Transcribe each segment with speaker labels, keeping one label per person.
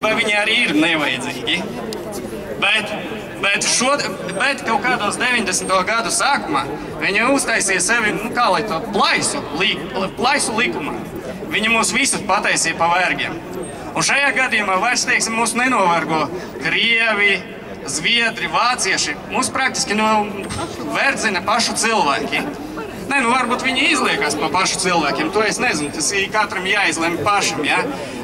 Speaker 1: īstenībā viņi arī ir nevajadzīgi. Bet kaut kādos 90. gadu sākumā viņi uztaisīja sevi, kā lai to plaisu likumā. Viņi mūs visus pataisīja pa vergiem. Un šajā gadījumā vairs, teiksim, mūs nenovargo Krievi, Zviedri, Vācieši. Mūs praktiski verdzina pašu cilvēki. Nē, varbūt viņi izliekas pa pašu cilvēkiem, to es nezinu, tas ir katram jāizlemj pašam, ja?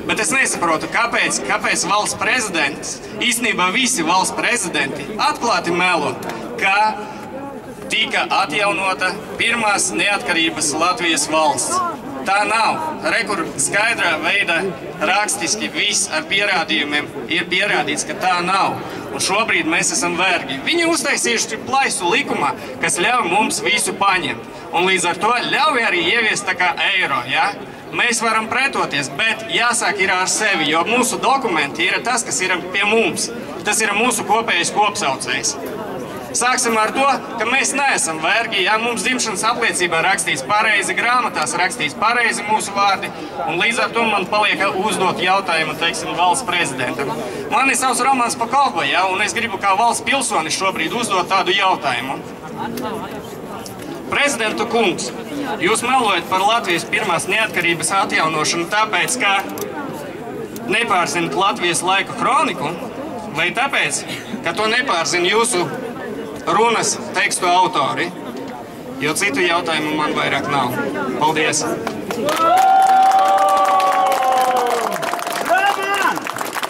Speaker 1: Bet es nesaprotu, kāpēc valsts prezidents, īstenībā visi valsts prezidenti atklāti melo, ka tika atjaunota pirmās neatkarības Latvijas valsts. Tā nav. Rekur skaidrā veidā rakstiski viss ar pierādījumiem ir pierādīts, ka tā nav. Un šobrīd mēs esam vergi. Viņi uztaisījuši plaisu likumā, kas ļauj mums visu paņemt. Un līdz ar to ļauj arī ieviest tā kā eiro, ja? Mēs varam pretoties, bet jāsāk ir ar sevi, jo mūsu dokumenti ir tas, kas ir pie mums. Tas ir mūsu kopējais kopsaucējs. Sāksim ar to, ka mēs neesam vergi, ja mums dzimšanas apliecībā rakstīts pareizi, grāmatās rakstīts pareizi mūsu vārdi, un līdz ar to man paliek uzdot jautājumu, teiksim, valsts prezidentam. Man ir savs Romans Pakalba, ja, un es gribu kā valsts pilsonis šobrīd uzdot tādu jautājumu. Prezidentu kungs, jūs melojat par Latvijas pirmās neatkarības atjaunošanu tāpēc, ka nepārzinat Latvijas laiku kroniku, vai tāpēc, ka to nepārzina jūsu runas tekstu autori, jo citu jautājumu man vairāk nav. Paldies!
Speaker 2: Roman,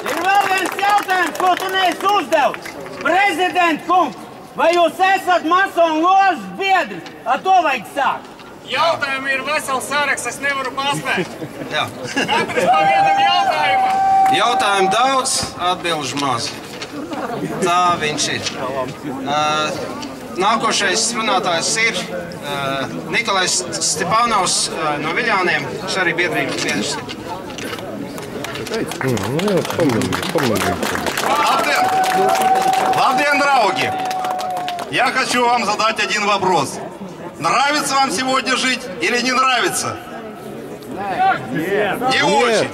Speaker 2: ir vēl viens jautājums, ko tu neesi uzdevis. Prezident kungs, vai jūs esat masonu ložas biedrs? Ar to vajag sākt.
Speaker 1: Jautājumi ir vesels saraksts, es nevaru paspēt. Jā. Katrs pa vienam jautājumam.
Speaker 3: Jautājumu daudz, atbilžu maz. Tā viņš ir. Nākošais runātājs ir Nikolais Stepanovs no Viļāniem, viņš arī biedrības biedrs.
Speaker 4: Labdien, drauги! Я хочу вам задать один вопрос. Нравится вам сегодня жить или не нравится? Нет. Не очень.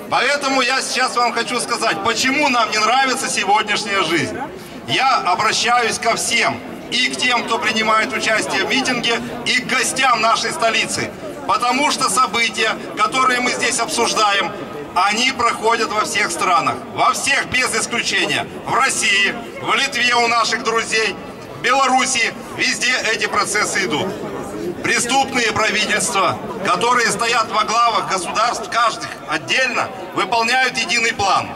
Speaker 4: Поэтому я сейчас вам хочу сказать, почему нам не нравится сегодняшняя жизнь. Я обращаюсь ко всем, и к тем, кто принимает участие в митинге, и к гостям нашей столицы. Потому что события, которые мы здесь обсуждаем, они проходят во всех странах. Во всех без исключения. В России, в Литве у наших друзей, в Беларуси, везде эти процессы идут. Преступные правительства, которые стоят во главах государств, каждый отдельно, выполняют единый план.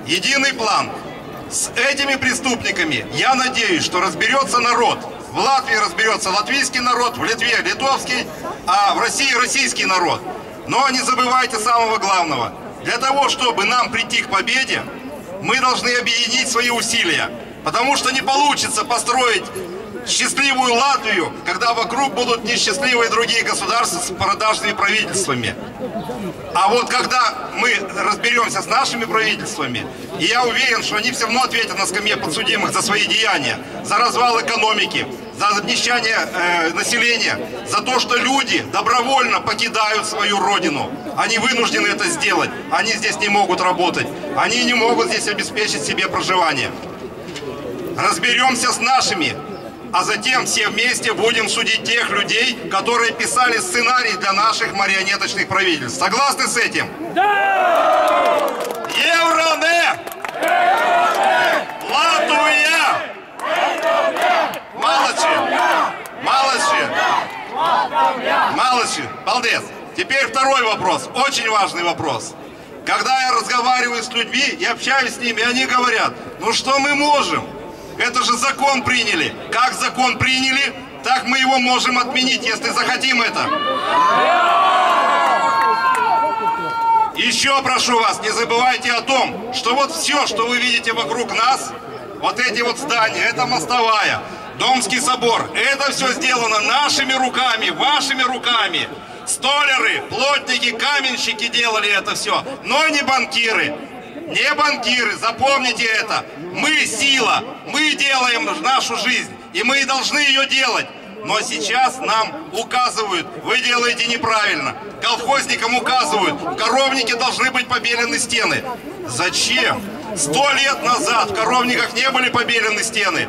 Speaker 4: Единый план. С этими преступниками, я надеюсь, что разберется народ. В Латвии разберется латвийский народ, в Литве литовский, а в России российский народ. Но не забывайте самого главного. Для того, чтобы нам прийти к победе, мы должны объединить свои усилия. Потому что не получится построить счастливую Латвию, когда вокруг будут несчастливые другие государства с продажными правительствами. А вот когда мы разберемся с нашими правительствами, и я уверен, что они все равно ответят на скамье подсудимых за свои деяния, за развал экономики, за обнищание населения, за то, что люди добровольно покидают свою родину. Они вынуждены это сделать, они здесь не могут работать, они не могут здесь обеспечить себе проживание. Разберемся с нашими. А затем все вместе будем судить тех людей, которые писали сценарий для наших марионеточных правительств. Согласны с этим? Да! Евроне! Латвия! Молодцы! Молодец! Теперь второй вопрос, очень важный вопрос. Когда я разговариваю с людьми и общаюсь с ними, они говорят, ну что мы можем? Это же закон приняли. Как закон приняли, так мы его можем отменить, если захотим это. Еще прошу вас, не забывайте о том, что вот все, что вы видите вокруг нас, вот эти вот здания, это мостовая, Домский собор, это все сделано нашими руками, вашими руками. Столяры, плотники, каменщики делали это все, но не банкиры. Не банкиры, запомните это. Мы сила, мы делаем нашу жизнь, и мы должны ее делать. Но сейчас нам указывают, вы делаете неправильно. Колхозникам указывают, в коровнике должны быть побелены стены. Зачем? 100 лет назад в коровниках не были побелены стены.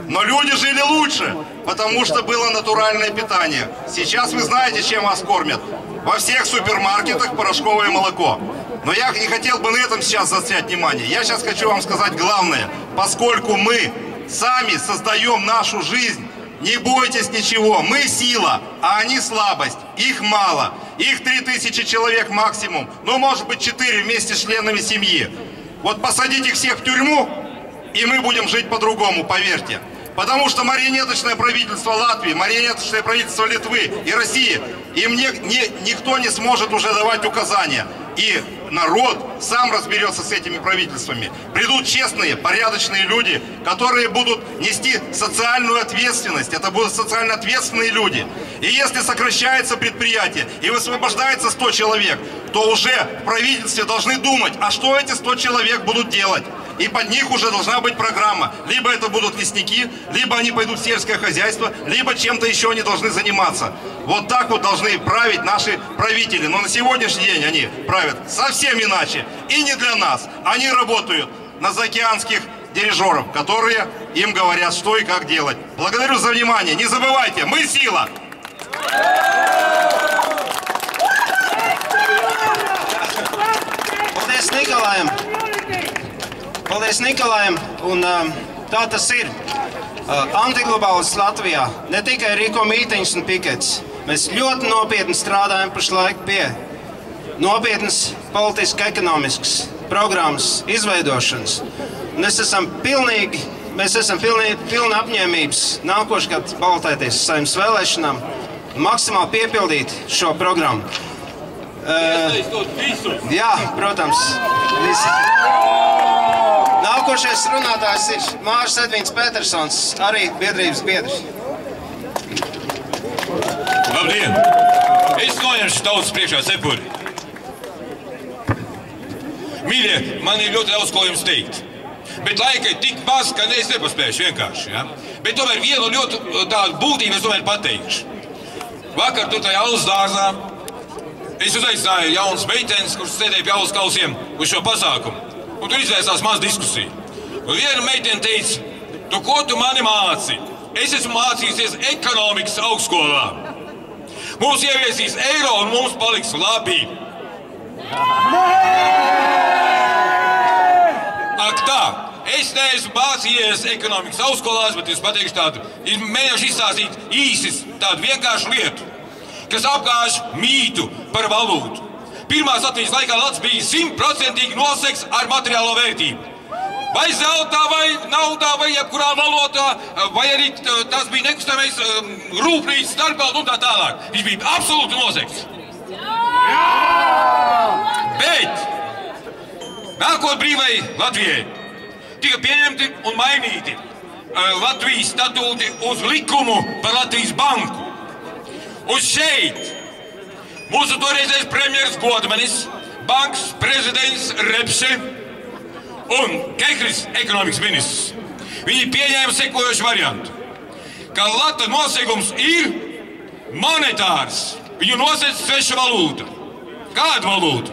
Speaker 4: Но люди жили лучше, потому что было натуральное питание. Сейчас вы знаете, чем вас кормят. Во всех супермаркетах порошковое молоко. Но я не хотел бы на этом сейчас заострять внимание. Я сейчас хочу вам сказать главное. Поскольку мы сами создаем нашу жизнь, не бойтесь ничего. Мы сила, а они слабость. Их мало. Их 3000 человек максимум. Ну, может быть, 4 вместе с членами семьи. Вот посадите их всех в тюрьму, и мы будем жить по-другому, поверьте. Потому что марионеточное правительство Латвии, марионеточное правительство Литвы и России, им никто не сможет уже давать указания. И народ сам разберется с этими правительствами. Придут честные, порядочные люди, которые будут нести социальную ответственность. Это будут социально ответственные люди. И если сокращается предприятие и высвобождается 100 человек, то уже в правительстве должны думать, а что эти 100 человек будут делать. И под них уже должна быть программа. Либо это будут лесники, либо они пойдут в сельское хозяйство, либо чем-то еще они должны заниматься. Вот так вот должны править наши правители. Но на сегодняшний день они правят совсем иначе. И не для нас. Они работают на заокеанских дирижеров, которые им говорят, что и как делать. Благодарю за внимание. Не забывайте, мы сила!
Speaker 3: Paldies Nikolajam, un tā tas ir. Antiglobālists Latvijā ne tikai rīko mītiņas un pikets. Mēs ļoti nopietni strādājam pašlaik pie nopietnas politiski-ekonomiskas programmas izveidošanas. Un mēs esam pilni apņēmības nākošais gads balotēties uz Saeimas vēlēšanām un maksimāli piepildīt šo programmu. Jā, protams. Nākošais runātājs ir Māris Edvīns Petersons, arī biedrības biedrs.
Speaker 5: Labdien! Es noņemšu tautas priekšā cepuri. Mīļie, man ir ļoti daudz ko jums teikt. Bet laika ir tik maz, ka es nepaspējuši vienkārši. Ja? Bet tomēr vienu ļoti tādu būtību es tomēr pateikšu. Vakar tur tajā Alus dārzā es uzaicināju jaunas meitenes, kuras sēdēja pie Alus kausiem uz šo pasākumu. Un tur izvērsās maz diskusija. Un viena meitene teica, tu ko tu mani māci? Es esmu mācījusies ekonomikas augstskolā. Mums ieviesīs eiro un mums paliks labi. Ak tā, es neesmu mācījies ekonomikas augstskolās, bet es pateikšu tādu, mēģināšu izstāstīt īsis tādu vienkāršu lietu, kas apgāž mītu par valūtu. Pirmās Latvijas laikā Latvijas bija 100% noseks ar materiālo vērtību. Vai zeltā, vai naudā, vai jebkurā valotā, vai arī tas bija nekustamais rūpnīcas starpvaldu un tā tālāk. Viņš bija absolūti noseks. Bet nākot brīvai Latvijai tika pieņemti un mainīti Latvijas statūti uz likumu par Latvijas banku. Un šeit mūsu toreizais premjeras Godmanis, bankas prezidents Repše un Kehris ekonomikas ministrs. Viņi pieņēma sekojošu variantu, ka lata noseigums ir monetārs. Viņu nosēc sveša valūta. Kāda valūta?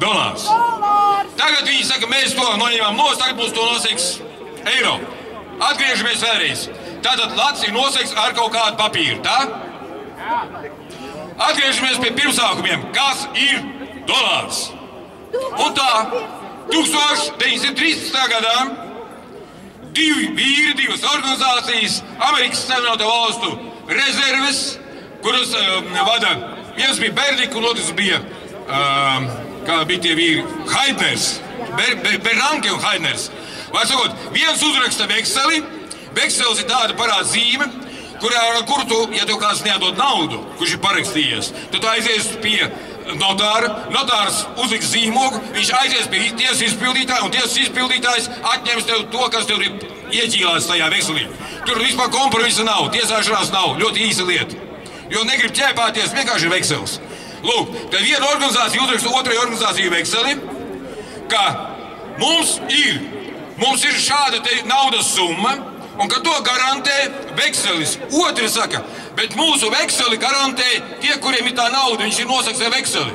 Speaker 5: Dolārs. Tagad viņi saka, mēs to noņemam nost, tagad mums to noseiks eiro. Atgriežamies vēlreiz. Tātad lats ir noseiks ar kaut kādu papīru, tā? Atgriežamies pie pirmsākumiem. Kas ir dolārs? Un tā, 1913. gadā divi vīri, divas organizācijas, Amerikas Savienoto Valstu rezerves, kuras vada, viens bija Bernika un otrs bija, kā bija tie vīri, Haidners, Bernanke un Haidners. Vai sakot, viens uzraksta vekseli, veksels ir tāda parāda zīme, kuru tu, ja tev kāds neatdod naudu, kurš ir parakstījies, tu aizies pie notāra, notārs uzliks zīmogu, viņš aizies pie tiesas izpildītāja, un tiesas izpildītājs atņems tev to, kas tev ir ieķīlāts tajā vekselī. Tur vispār kompromisa nav, tiesāšanās nav, ļoti īsa lieta. Jo negrib ķēpāties, vienkārši ir veksels. Lūk, tad viena organizācija uzraksta otrai organizāciju vekseli, ka mums ir šāda te naudas summa, un ka to garantē vekselis. Otri saka, bet mūsu vekseli garantē tie, kuriem ir tā nauda, viņš ir nosaks ar vekseli.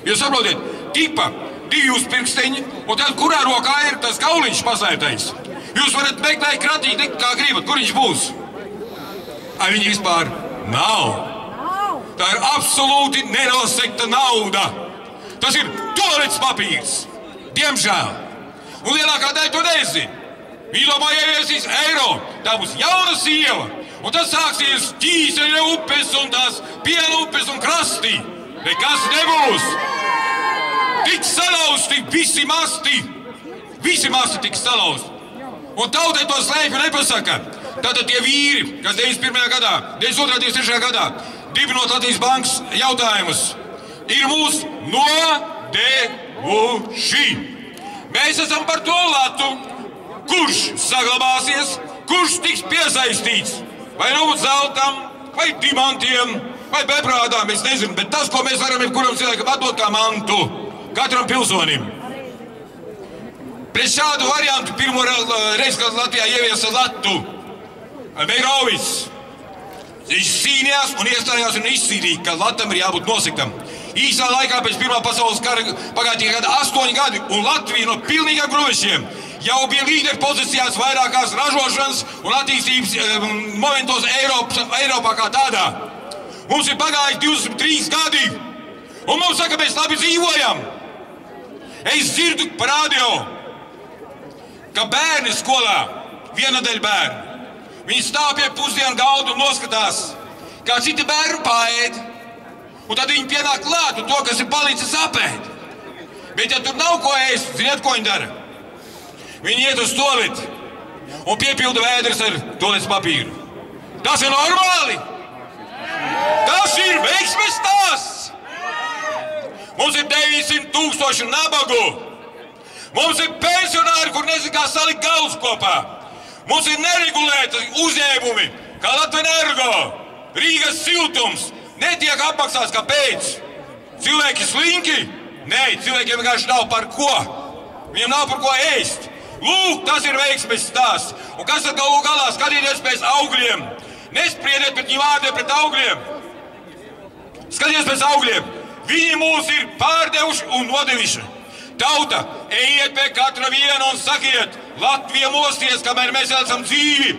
Speaker 5: Jūs saprotiet, tipa 2 pirksteņi, un tad kurā rokā ir tas kauliņš paslēptais. Jūs varat meklēt kratīt, kā gribat, kur viņš būs. Ai, viņi vispār nav. Tā ir absolūti nenosekta nauda. Tas ir toalets papīrs. Diemžēl. Un lielākā daļa to nezina. Viņi domā, ieviesīs eiro, tā būs jauna sieva. Un tad sāksies ķīseļa upes un tās piena upes un krasti. Nekas nebūs. Tiks salausti visi masti. Visi masti tiks salausti. Un tautai to slēpju nepasaka. Tātad tie vīri, kas 91. gadā, 92. 93. gadā dibinot Latvijas bankas jautājumus, ir mūs nodevuši. Mēs esam par to latu, kurš saglabāsies, kurš tiks piesaistīts. Vai nu zeltam, vai dimantiem, vai beprādām, es nezinu, bet tas, ko mēs varam jebkuram cilvēkam atdot kā mantu, katram pilsonim. Pret šādu variantu pirmo reizi, kad Latvijā ieviesa latu, Meirovics. Viņš cīnījās un iestājās un izcīnīja, ka latam ir jābūt nosiktam. Īsā laikā pēc Pirmā pasaules kara pagāja tikai 8 gadi, un Latvija no pilnīgiem gruvešiem jau bija līderi pozīcijās vairākās ražošanas un attīstības momentos Eiropā kā tādā. Mums ir pagājis 23 gadi, un mums saka, mēs labi dzīvojam. Es dzirdu par radio, ka bērni skolā, viena daļa bērnu, viņi stāv pie pusdienu galda un noskatās, kā citi bērni paēd, un tad viņi pienāk klāt un to, kas ir palicis apēd. Bet ja tur nav ko ēst, ziniet, ko viņi dara? Viņi iet uz toleti un piepilda vēders ar toletes papīru. Tas ir normāli! Tas ir veiksmes stāsts! Mums ir 900 000 nabagu! Mums ir pensionāri, kur nezin kā salikt galus kopā! Mums ir neregulēti uzņēmumi, kā Latvenergo, Rīgas siltums, netiek apmaksāts. Kāpēc? Cilvēki slinki? Nē, cilvēkiem vienkārši nav par ko. Viņiem nav par ko ēst. Lūk, tas ir veiksmes stāsts. Un kas tad galu galā skatieties pēc augļiem? Nespriediet pret viņu vārdiem pret augļiem. Skatieties pēc augļiem. Viņi mūs ir pārdevuši un nodeviši. Tauta, ejiet pie katra viena un sakiet, Latvija mosties, kamēr mēs esam dzīvi.